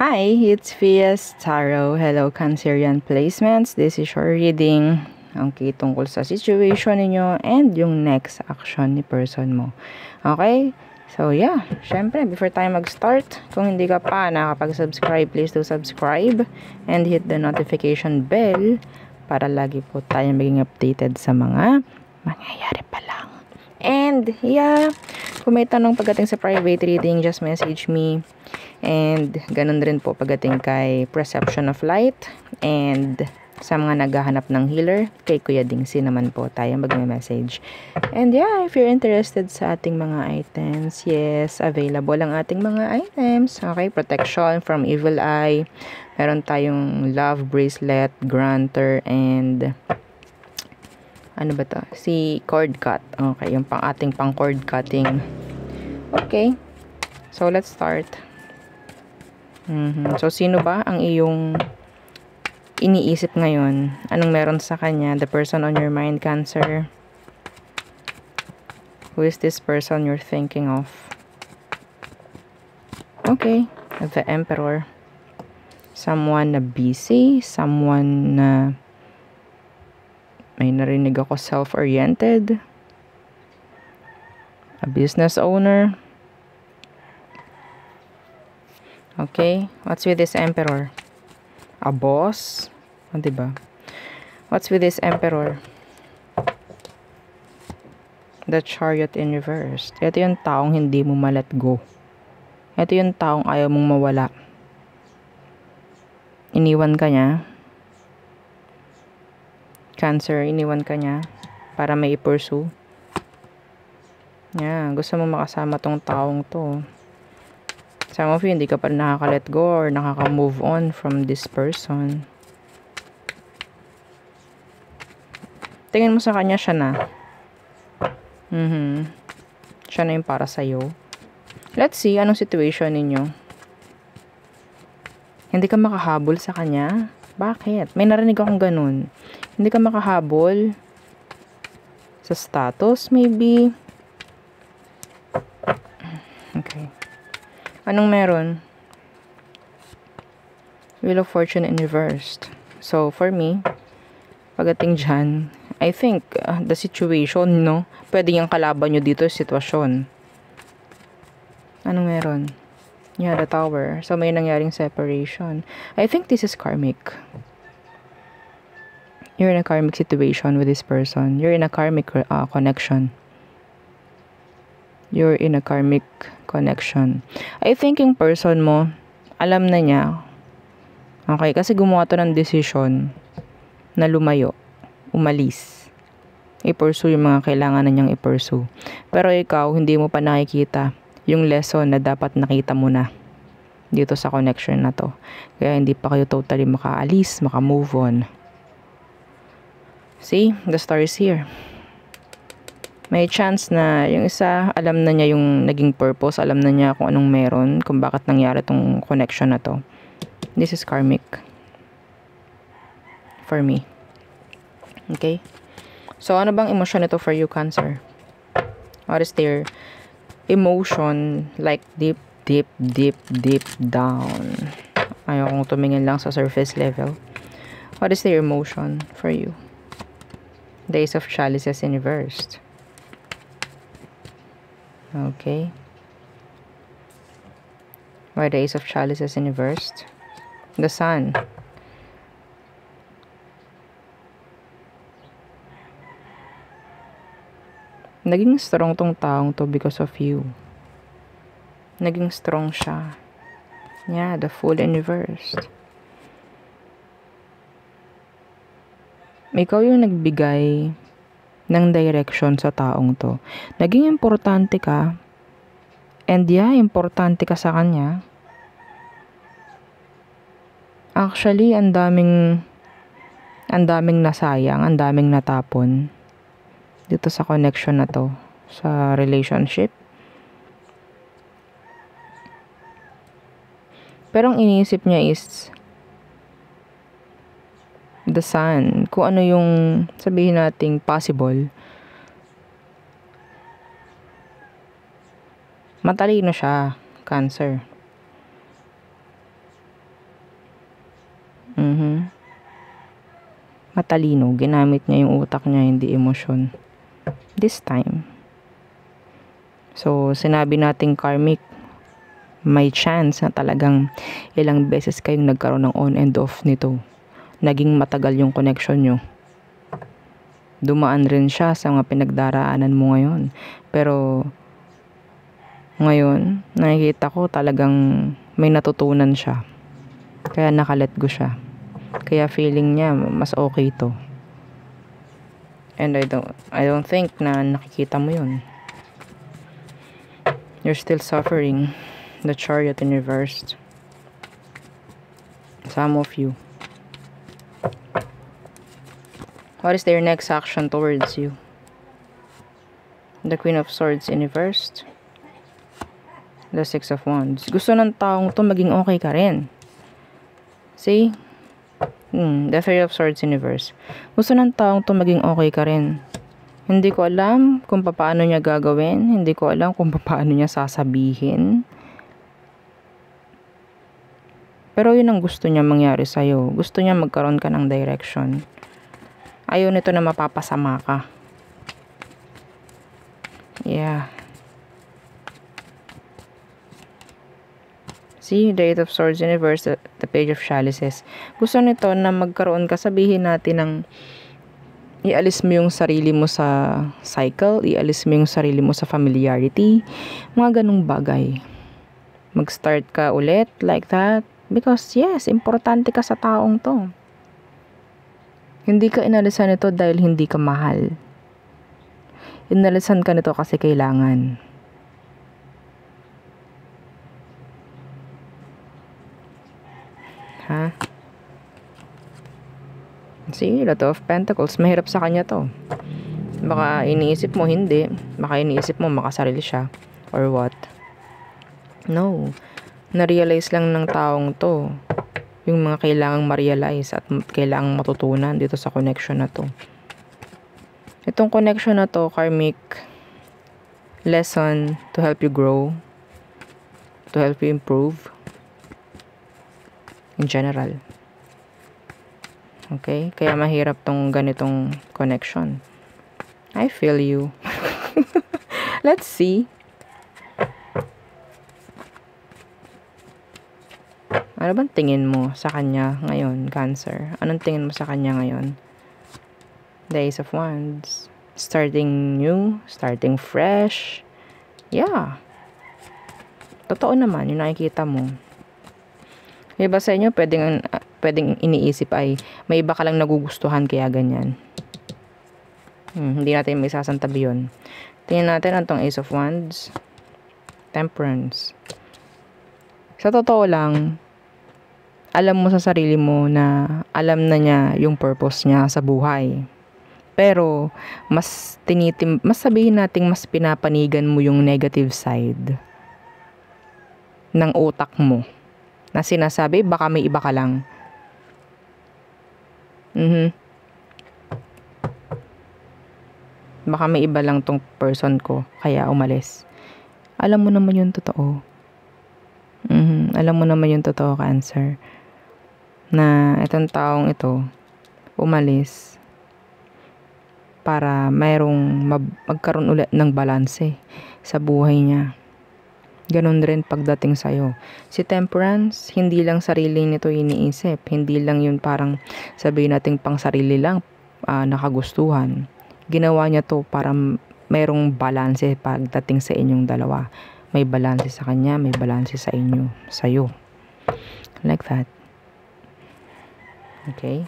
Hi, it's Fias Tarot. Hello, Cancerian placements. This is your reading. Okay, tungkol sa situation ninyo and yung next action ni person mo. Okay? So, yeah. Syempre, before tayo mag-start, kung hindi ka pa nakapag-subscribe, please do subscribe and hit the notification bell para lagi po tayo maging updated sa mga mangyayari pa lang. And, yeah, kung may tanong pagdating sa private reading, just message me. And, ganun rin po pagdating kay Perception of Light. And, sa mga naghahanap ng healer, kay Kuya Dingsi naman po tayo magme-message. And, yeah, if you're interested sa ating mga items, yes, available ang ating mga items. Okay, protection from evil eye. Meron tayong love bracelet, granter, and ano ba to? Si cord cut. Okay, yung ating pang cord cutting. Okay. So, let's start. So, sino ba ang iyong iniisip ngayon? Anong meron sa kanya? The person on your mind, Cancer. Who is this person you're thinking of? Okay. The Emperor. Someone na busy. Someone na may narinig ako self-oriented. A business owner. Okay. What's with this Emperor? A boss? O, diba? What's with this Emperor? The Chariot in reverse. Ito yung taong hindi mo ma-let go. Ito yung taong ayaw mong mawala. Iniwan ka niya. Cancer, iniwan ka niya para may i-pursue. Yeah, gusto mo makasama tong taong to. Some of you, hindi ka pa nakaka-let go or nakaka-move on from this person. Tingin mo sa kanya, siya na. Siya na yung para sa'yo. Let's see, anong situation ninyo? Hindi ka makahabol sa kanya? Bakit? May narinig akong ganun. Hindi ka makahabol sa status, maybe. Okay. Anong meron? Wheel of Fortune in reversed. So, for me, pagdating dyan, I think, the situation, no? Pwede yung kalaban nyo dito, sitwasyon. Anong meron? Yeah, the Tower. So, may nangyaring separation. I think this is karmic. You're in a karmic situation with this person. You're in a karmic connection. You're in a karmic connection. I think yung person mo, alam na niya. Okay, kasi gumawa to ng decision na lumayo, umalis. I-pursue yung mga kailangan na niyang i-pursue. Pero ikaw, hindi mo pa nakikita yung lesson na dapat nakita mo na dito sa connection na to. Kaya hindi pa kayo totally makaalis, maka-move on. See, the star is here. May chance na yung isa, alam na niya yung naging purpose, alam na niya kung anong meron, kung bakit nangyari tong connection na to. This is karmic. For me. Okay? So, ano bang emotion ito for you, Cancer? What is their emotion, like deep down? Ayokong tumingin lang sa surface level. What is their emotion for you? The Ace of Chalices in reversed. Okay. Why the Ace of Chalices in reversed? The Sun. Naging strong tong taong to because of you. Naging strong siya. Yeah, the Fool in reversed. Ikaw yung nagbigay ng direction sa taong to. Naging importante ka. And yeah, importante ka sa kanya. Actually, ang daming nasayang, ang daming natapon dito sa connection na to, sa relationship. Pero ang iniisip niya is the Sun. Kung ano yung sabihin nating possible. Matalino siya, Cancer. matalino. Ginamit niya yung utak niya, hindi emosyon. This time. So, sinabi nating karmic, may chance na talagang ilang beses kayong nagkaroon ng on and off nito. Naging matagal yung connection nyo. Dumaan rin siya sa mga pinagdaraanan mo ngayon. Pero, ngayon, nakikita ko talagang may natutunan siya. Kaya nakalet go siya. Kaya feeling niya mas okay to. And I don't think na nakikita mo yun. You're still suffering. The Chariot in reversed. Some of you. What is their next action towards you? The Queen of Swords in reversed. The Six of Wands. Gusto ng taong to maging okay ka rin. See? The Three of Swords in reverse. Gusto ng taong to maging okay ka rin. Hindi ko alam kung paano niya gagawin. Hindi ko alam kung paano niya sasabihin. Pero yun ang gusto niya mangyari sa'yo. Gusto niya magkaroon ka ng direction. Ayaw nito na mapapasama ka. Yeah. See, the Eight of Swords in reverse, the Page of Chalices. Gusto nito na magkaroon ka, sabihin natin ng ialis mo yung sarili mo sa cycle, ialis mo yung sarili mo sa familiarity, mga ganung bagay. Mag-start ka ulit like that. Because yes, importante ka sa taong to. Hindi ka inalisan nito dahil hindi ka mahal. Inalisan ka nito kasi kailangan. Ha? See, Lot of Pentacles. Mahirap sa kanya to. Baka iniisip mo hindi. Baka iniisip mo makasarili siya. Or what? No. Na-realize lang ng taong to yung mga kailangang ma-realize at kailangang matutunan dito sa connection na to. Itong connection na to, karmic lesson to help you grow, to help you improve in general. Okay? Kaya mahirap tong ganitong connection. I feel you. Let's see. Ano bang tingin mo sa kanya ngayon, Cancer? Anong tingin mo sa kanya ngayon? The Ace of Wands. Starting new, starting fresh. Yeah. Totoo naman, yung nakikita mo. Iba sa inyo, pwedeng iniisip ay may iba ka lang nagugustuhan kaya ganyan. Hindi natin may sasantabi yun. Tingnan natin ang tong Ace of Wands. Temperance. Sa totoo lang, alam mo sa sarili mo na alam na niya yung purpose niya sa buhay. Pero, mas sabihin nating mas pinapanigan mo yung negative side ng utak mo. Na sinasabi, baka may iba ka lang. Baka may iba lang tong person ko, kaya umalis. Alam mo naman yung totoo. Alam mo naman yung totoo, Cancer. Na itong taong ito, umalis para mayroong magkaroon ulit ng balanse sa buhay niya. Ganon rin pagdating sa'yo. Si Temperance, hindi lang sarili nito iniisip. Hindi lang yun parang sabihin natin pang sarili lang nakagustuhan. Ginawa niya to para mayroong balanse pagdating sa inyong dalawa. May balanse sa kanya, may balanse sa inyo, sa'yo. Like that. Okay?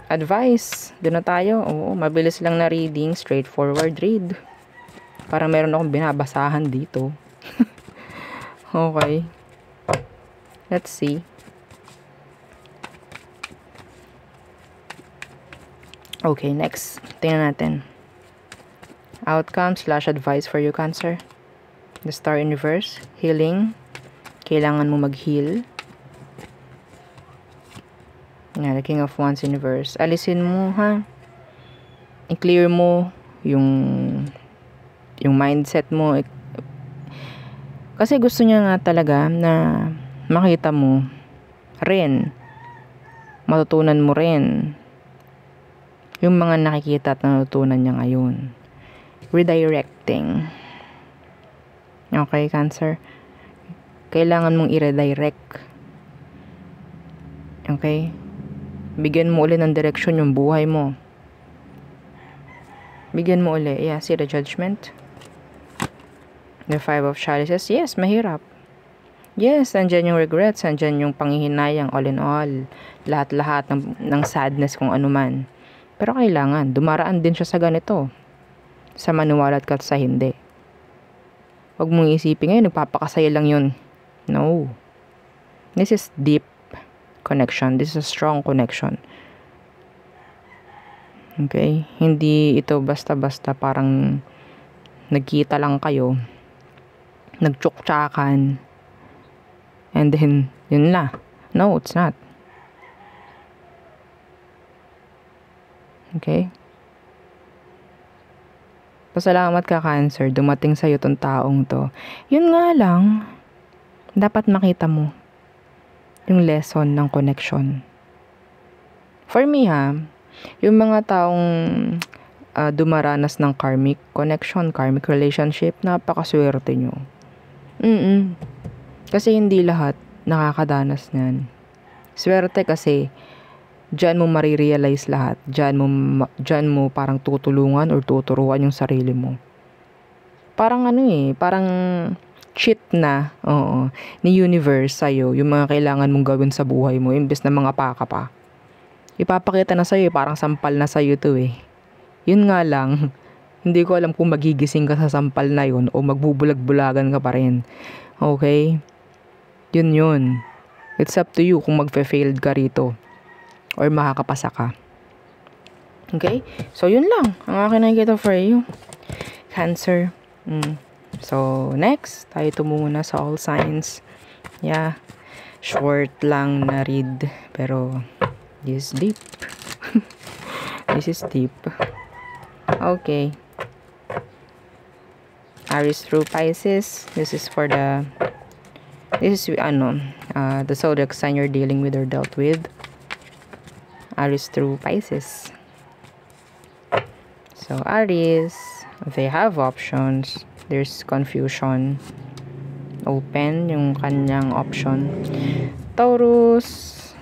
Advice. Doon na tayo. Oo, mabilis lang na reading. Straightforward read. Parang meron akong binabasahan dito. Okay. Let's see. Okay, next. Tingnan natin. Outcome/advice for you, Cancer. The Star in reverse. Healing. Kailangan mo mag-heal. The King of Wands in reverse. Alisin mo, ha? I-clear mo yung mindset mo. Kasi gusto niya nga talaga na makita mo rin. Matutunan mo rin yung mga nakikita at natutunan niya ngayon. Redirecting. Okay, Cancer? Kailangan mong i-redirect. Okay? Bigyan mo ulit ng direksyon yung buhay mo. Bigyan mo ulit. Yeah, see the Judgment? The 5 of Chalices. Yes, mahirap. Yes, nandyan yung regrets, nandyan yung panghihinayang, all in all. Lahat-lahat ng sadness kung ano man. Pero kailangan, dumaraan din siya sa ganito. Sa maniwala at sa hindi. Huwag mong isipin ngayon, nagpapakasaya lang yun. No. This is deep connection. This is a strong connection. Okay? Hindi ito basta-basta parang nagkita lang kayo. Nagtsuktsakan. And then, yun na. No, it's not. Okay? Pasalamat ka, Cancer. Dumating sa'yo tong taong to. Yun nga lang, dapat makita mo yung lesson ng connection. For me, yung mga taong dumaranas ng karmic connection, karmic relationship, napakaswerte nyo. Kasi hindi lahat nakakadanas niyan. Swerte kasi, dyan mo marirealize lahat. Dyan mo parang tutulungan or tuturuan yung sarili mo. Parang parang cheat na, ni universe sa'yo, yung mga kailangan mong gawin sa buhay mo, imbes na mga paka pa. Ipapakita na sa'yo, parang sampal na sa'yo to eh. Yun nga lang, hindi ko alam kung magigising ka sa sampal na yun o magbubulag-bulagan ka pa rin. Okay? Yun. It's up to you kung magfe-failed ka rito or makakapasa ka. Okay? So, yun lang ang akin nakikita for you. Cancer. So, next, tayo tumungo na sa all signs. Yeah. Short lang na read. Pero, this is deep. This is deep. Okay. Aries through Pisces. This is the zodiac sign you're dealing with or dealt with. Aries through Pisces. So, Aries, they have options. There's confusion. Open yung kanyang option. Taurus,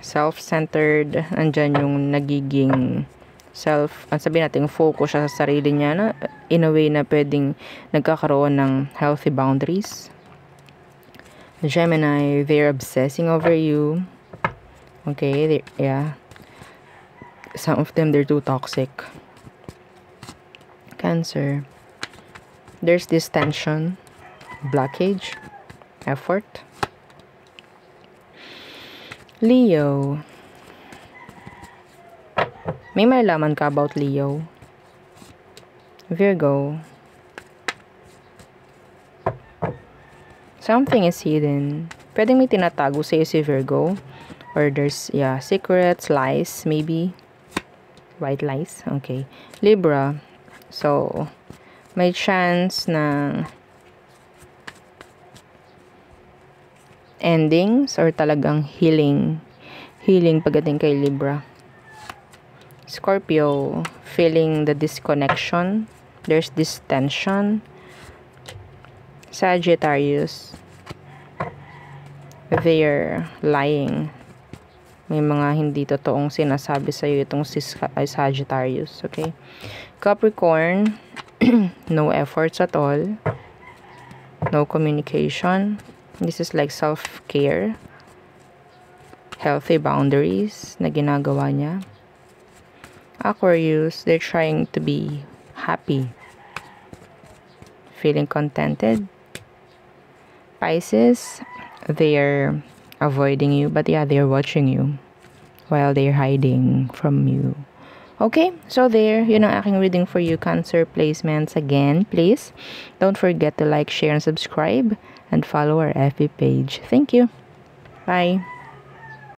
self-centered. Andyan yung nagiging sabihin natin, focus siya sa sarili niya na in a way na pwedeng nagkakaroon ng healthy boundaries. Gemini, they're obsessing over you. Okay, some of them, they're too toxic. Cancer, there's this tension, blockage, effort. Leo, may malalaman ka about Leo. Virgo, something is hidden. Pwedeng may tinatago sa'yo si Virgo. Or there's, secrets, lies, maybe. White lies. Okay. Libra. So, may chance na endings or talagang healing pagdating kay Libra. Scorpio, feeling the disconnection. There's this tension. Sagittarius, they're lying. May mga hindi totoong sinasabi sa'yo itong Sagittarius. Okay? Capricorn, no efforts at all. No communication. This is like self-care. Healthy boundaries na ginagawa niya. Aquarius, they're trying to be happy. Feeling contented. Pisces, they're avoiding you, but they're watching you while they're hiding from you. Okay, so there, yun ang aking reading for you, Cancer placements. Again, please don't forget to like, share, and subscribe, and follow our FB page. Thank you. Bye.